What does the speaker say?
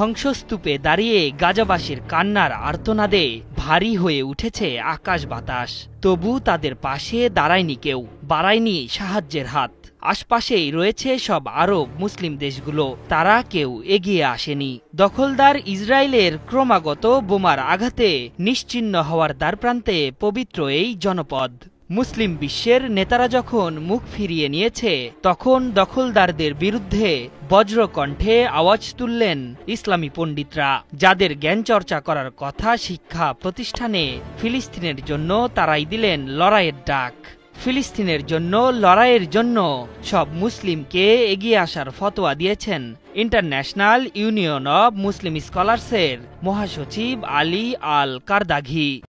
ধ্বংসস্তূপে দাঁড়িয়ে গাজাবাসীর কান্নার আর্তনাদে ভারী হয়ে উঠেছে আকাশ বাতাস। তবু তাদের পাশে দাঁড়ায়নি কেউ, বাড়ায়নি সাহায্যের হাত। আশপাশেই রয়েছে সব আরব মুসলিম দেশগুলো, তারা কেউ এগিয়ে আসেনি। দখলদার ইসরায়েলের ক্রমাগত বোমার আঘাতে নিশ্চিহ্ন হওয়ার দ্বারপ্রান্তে পবিত্র এই জনপদ। মুসলিম বিশ্বের নেতারা যখন মুখ ফিরিয়ে নিয়েছে, তখন দখলদারদের বিরুদ্ধে বজ্রকণ্ঠে আওয়াজ তুললেন ইসলামী পণ্ডিতরা, যাদের জ্ঞান চর্চা করার কথা শিক্ষা প্রতিষ্ঠানে। ফিলিস্তিনের জন্য তারাই দিলেন লড়াইয়ের ডাক। ফিলিস্তিনের জন্য লড়াইয়ের জন্য সব মুসলিমকে এগিয়ে আসার ফতোয়া দিয়েছেন ইন্টারন্যাশনাল ইউনিয়ন অব মুসলিম স্কলার্সের মহাসচিব আলী আল কারদাঘি।